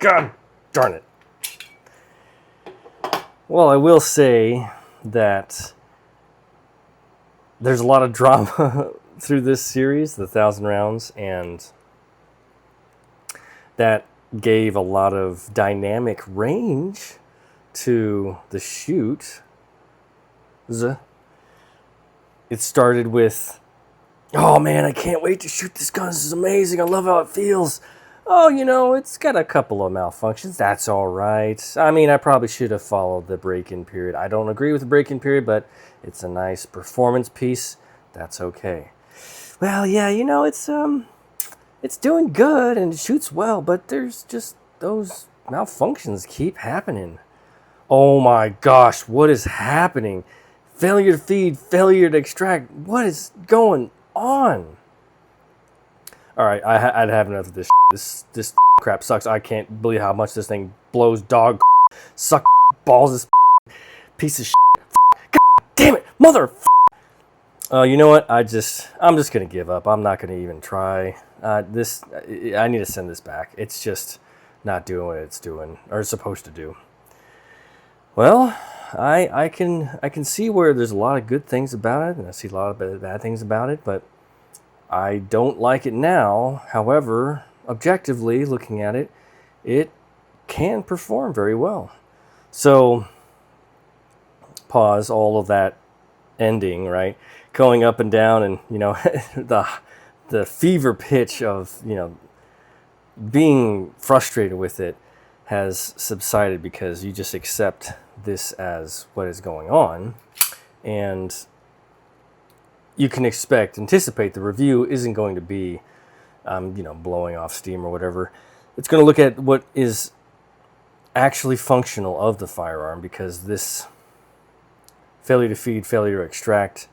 God darn it. Well, I will say that there's a lot of drama through this series, the 1,000 rounds, and that gave a lot of dynamic range to the shoot. It started with, oh man, I can't wait to shoot this gun. This is amazing. I love how it feels. Oh, you know, it's got a couple of malfunctions. That's all right. I mean, I probably should have followed the break-in period. I don't agree with the break-in period, but it's a nice performance piece. That's okay. Well, yeah, you know, it's doing good and it shoots well, but there's just those malfunctions keep happening. Oh my gosh, what is happening? Failure to feed, failure to extract. What is going on? All right, I'd have enough of this. This crap sucks. I can't believe how much this thing blows dog. Suck balls. This piece of shit. God damn it, mother. You know what? I'm just gonna give up. I'm not gonna even try. I need to send this back. It's just not doing what it's doing or it's supposed to do. Well, I can see where there's a lot of good things about it, and I see a lot of bad things about it, but I don't like it now. However, objectively looking at it, it can perform very well. So, pause all of that ending, right? Going up and down, and you know, the fever pitch of, you know, being frustrated with it has subsided because you just accept this as what is going on, and you can anticipate the review isn't going to be, you know, blowing off steam or whatever. It's going to look at what is actually functional of the firearm, because this failure to feed, failure to extract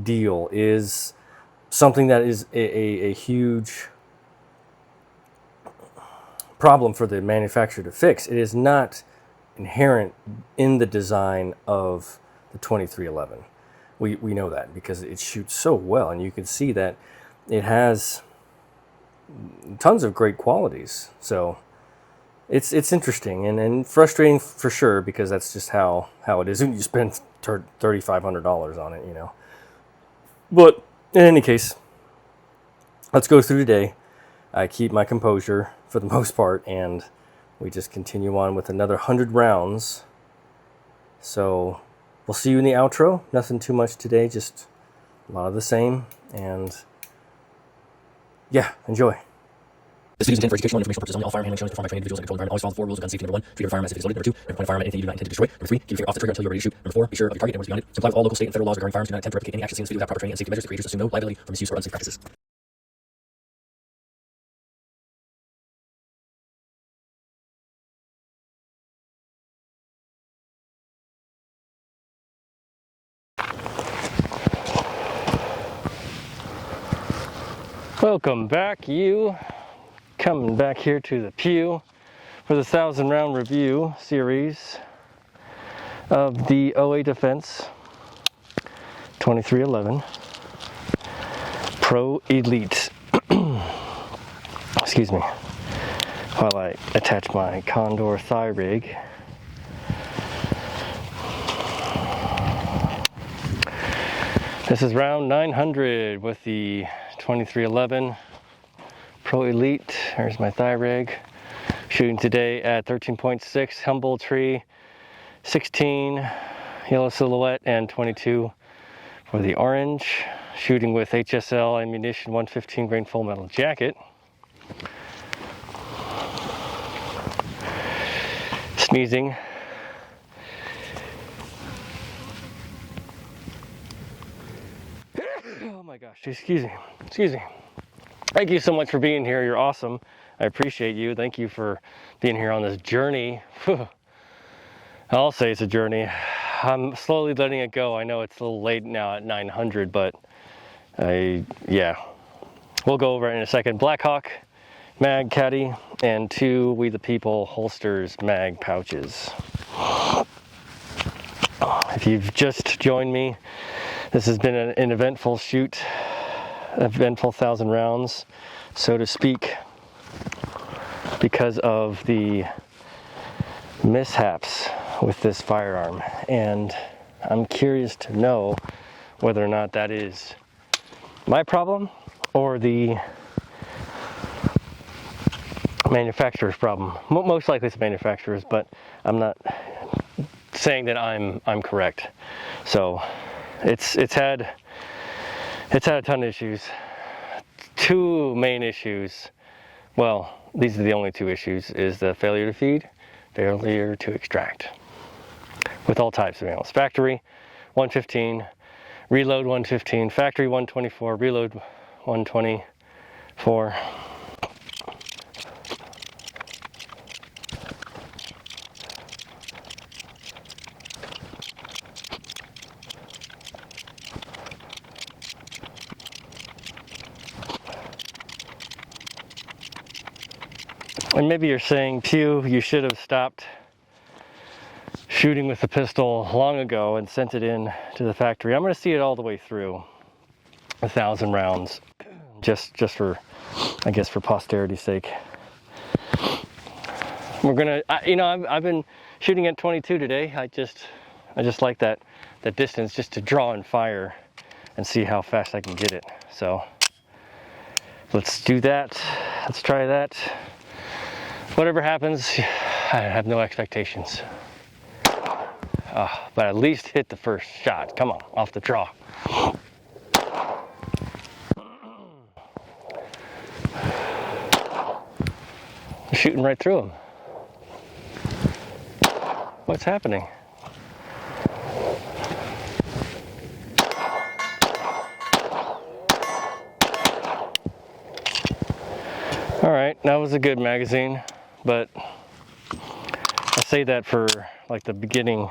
deal is something that is a huge problem for the manufacturer to fix. It is not inherent in the design of the 2311. We know that because it shoots so well, and you can see that it has tons of great qualities. So it's interesting and frustrating for sure, because that's just how it is when you spend $3,500 on it, you know. But in any case, let's go through today. I keep my composure for the most part, and we just continue on with another 100 rounds. So we'll see you in the outro. Nothing too much today, just a lot of the same. And yeah, enjoy. This video is intended for educational and informational purposes only. All firearm handling shown is performed by trained individuals in a controlled environment. Always follow the 4 rules of gun safety. Number 1, treat your firearm as if it is loaded. Number 2, never point a firearm at anything you do not intend to destroy. Number 3, keep your finger off the trigger until you're ready to shoot. Number 4, be sure of your target and what's beyond it. Comply with all local, state, and federal laws regarding firearms. Do not attempt to replicate any actions seen in this video without proper training and safety measures. The creators assume no liability for misuse or unsafe practices. Welcome back, you. Coming back here to the pew for the 1,000 round review series of the OA Defense 2311 Pro Elite. Excuse me, while I attach my Condor thigh rig. This is round 900 with the 2311 Pro Elite. There's my thigh rig. Shooting today at 13.6 Humble Tree, 16 Yellow Silhouette, and 22 for the orange. Shooting with HSL ammunition, 115 grain full metal jacket. Sneezing. Oh my gosh, excuse me. Thank you so much for being here. You're awesome. I appreciate you. Thank you for being here on this journey. I'll say it's a journey. I'm slowly letting it go. I know it's a little late now at 900, but yeah, we'll go over it in a second. Blackhawk mag caddy and 2 We the People holsters mag pouches. If you've just joined me, this has been an eventful shoot, eventful 1,000 rounds, so to speak. because of the mishaps with this firearm, and I'm curious to know whether or not that is my problem or the manufacturer's problem. Most likely it's manufacturer's, but I'm not saying that I'm correct. So it's had a ton of issues. Two main issues. Well, these are the only two issues: is the failure to feed, failure to extract, with all types of animals. Factory 115, reload 115, factory 124, reload 124. And maybe you're saying, Pew, you should have stopped shooting with the pistol long ago and sent it in to the factory. I'm going to see it all the way through, 1,000 rounds, just for, I guess, for posterity's sake. We're gonna, I've been shooting at 22 today. I just like that distance, just to draw and fire and see how fast I can get it. So let's do that. Let's try that. Whatever happens, I have no expectations. But at least hit the first shot. Come on, off the draw. Shooting right through him. What's happening? All right, that was a good magazine, but I say that for like the beginning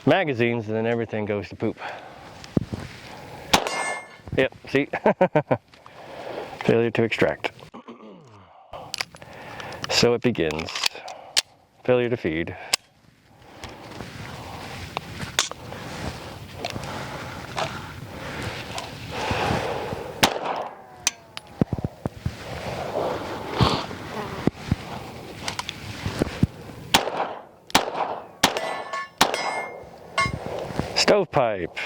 magazines, and then everything goes to poop. Yep, see? Failure to extract. So it begins. Failure to feed. Stovepipe.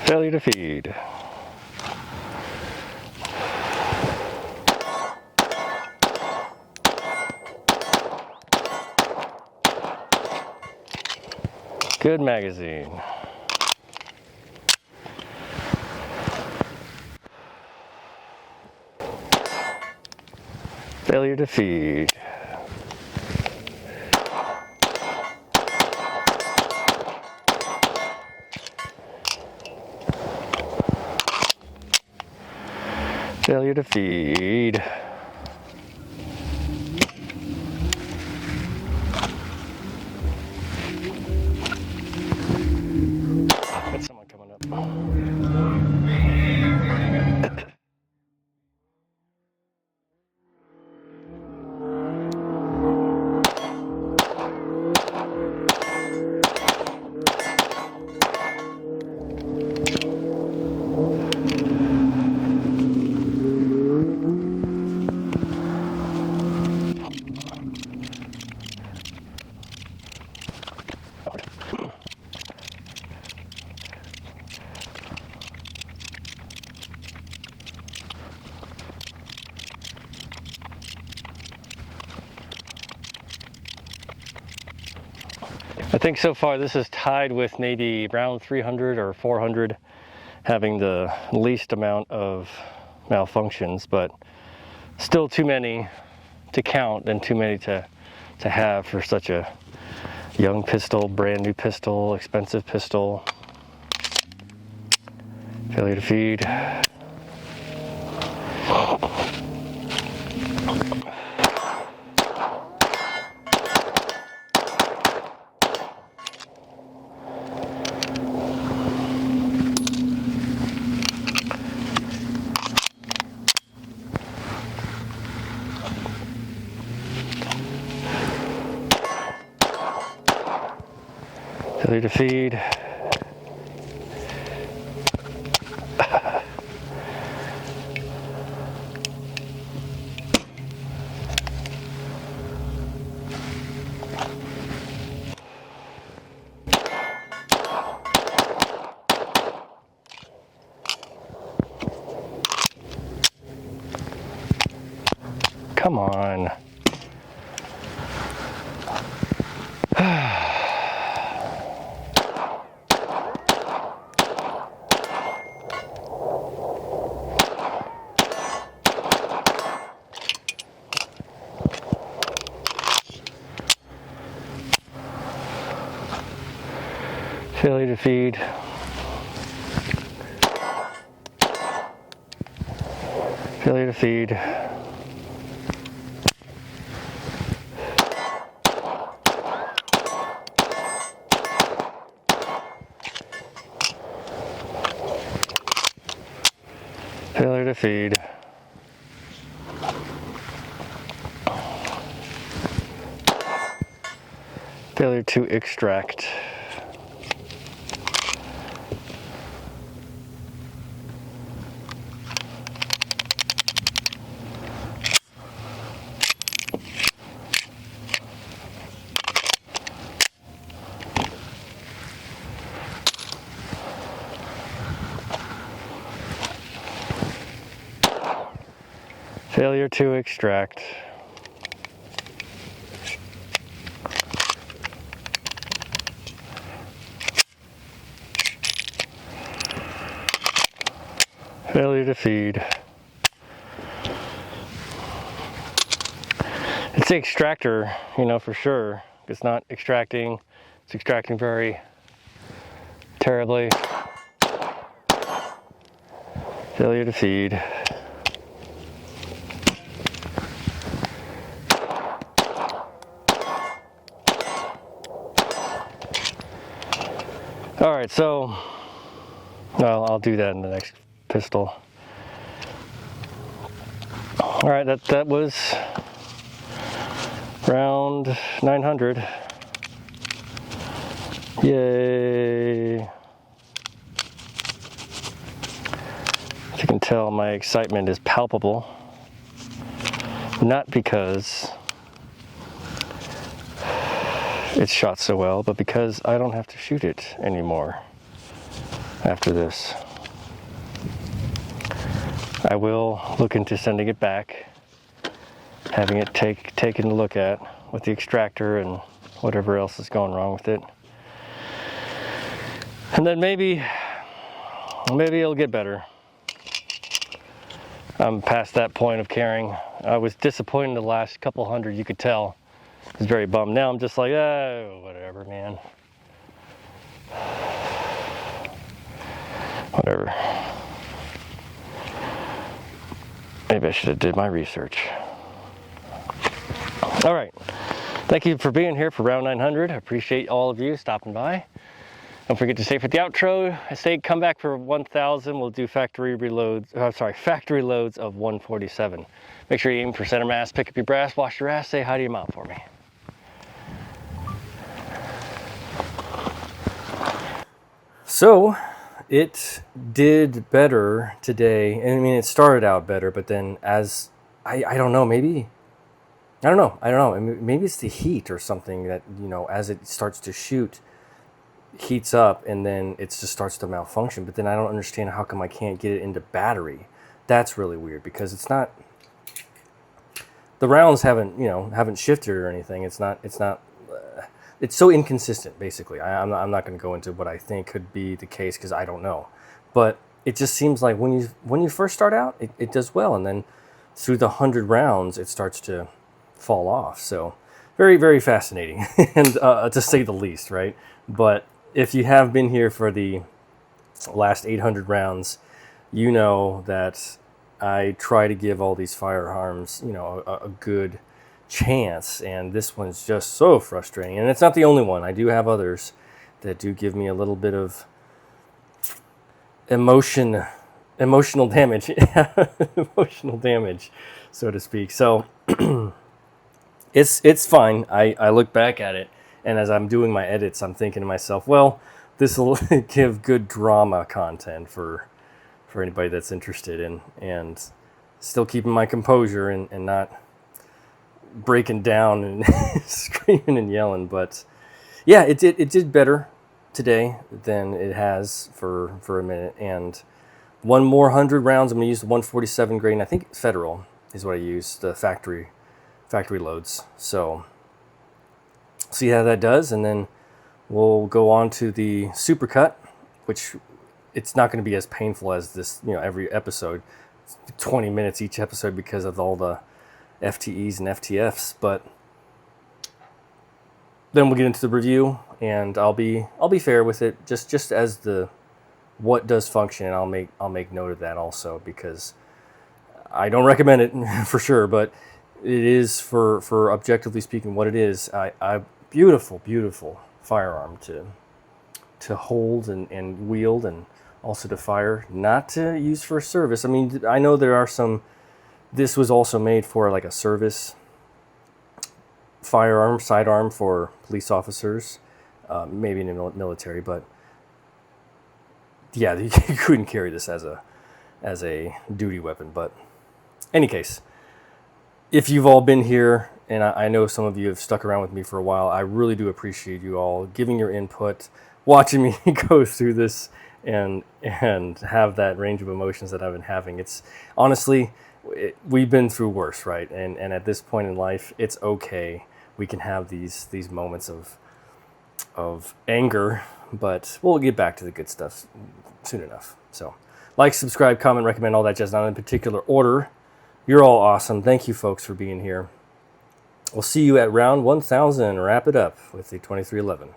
Failure to feed. Good magazine. Failure to feed. Failure to feed. Got someone coming up. I think so far this is tied with maybe around 300 or 400 having the least amount of malfunctions, but still too many to count and too many to have for such a young pistol, brand new pistol, expensive pistol. Failure to feed. Failure to feed. Come on. Failure to feed. Failure to feed. Failure to feed. Failure to extract. Failure to extract. Failure to feed. It's the extractor, you know, for sure. It's not extracting. It's extracting very terribly. Failure to feed. All right, so, well, I'll do that in the next pistol. All right, that was round 900. Yay. As you can tell, my excitement is palpable. Not because it's shot so well, but because I don't have to shoot it anymore after this. I will look into sending it back, having it taken a look at with the extractor and whatever else is going wrong with it. And then maybe it'll get better. I'm past that point of caring. I was disappointed the last couple hundred, you could tell. I was very bummed. Now I'm just like, oh, whatever, man. Whatever. Maybe I should have did my research. All right. Thank you for being here for round 900. I appreciate all of you stopping by. Don't forget to stay for the outro. I say come back for 1,000. We'll do factory loads of 147. Make sure you aim for center mass, pick up your brass, wash your ass, say hi to your mom for me. So, it did better today. And I mean, it started out better, but then as, I don't know, maybe, I don't know. Maybe it's the heat or something that, you know, as it starts to shoot, heats up and then it just starts to malfunction. But then I don't understand how come I can't get it into battery. That's really weird because it's not, the rounds haven't shifted or anything. It's so inconsistent, basically. I'm not going to go into what I think could be the case because I don't know. But it just seems like when you first start out, it does well. And then through the 100 rounds, it starts to fall off. So very, very fascinating, and to say the least, right? But if you have been here for the last 800 rounds, you know that I try to give all these firearms, you know, a good chance, and this one's just so frustrating. And it's not the only one. I do have others that do give me a little bit of emotional damage, emotional damage, so to speak. So it's fine. I look back at it And as I'm doing my edits, I'm thinking to myself, well, this will give good drama content for anybody that's interested in, and still keeping my composure and not breaking down and screaming and yelling. But yeah, it did better today than it has for a minute. And one more 100 rounds. I'm gonna use the 147 grain. I think Federal is what I use, the factory loads. So see how that does, and then we'll go on to the supercut, which it's not going to be as painful as this, every episode. It's 20 minutes each episode because of all the FTEs and FTFs. But then we'll get into the review, and I'll be fair with it, just as the what does function, and I'll make note of that also, because I don't recommend it for sure, but it is for objectively speaking what it is. I beautiful firearm to hold and wield, and also to fire, not to use for service. I mean, I know there are some. This was also made for like a service firearm, sidearm for police officers, maybe in the military, but yeah, you couldn't carry this as a duty weapon. But any case, if you've all been here, and I know some of you have stuck around with me for a while, I really do appreciate you all giving your input, watching me go through this, and have that range of emotions that I've been having. It's honestly, we've been through worse, right? And at this point in life, it's okay. We can have these moments of anger, but we'll get back to the good stuff soon enough. So, like, subscribe, comment, recommend, all that jazz, not in particular order. You're all awesome. Thank you, folks, for being here. We'll see you at round 1,000. Wrap it up with the 2311.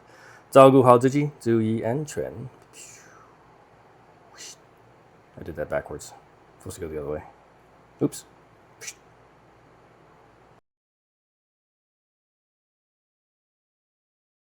照顾好自己，注意安全. I did that backwards. Supposed to go the other way. Oops.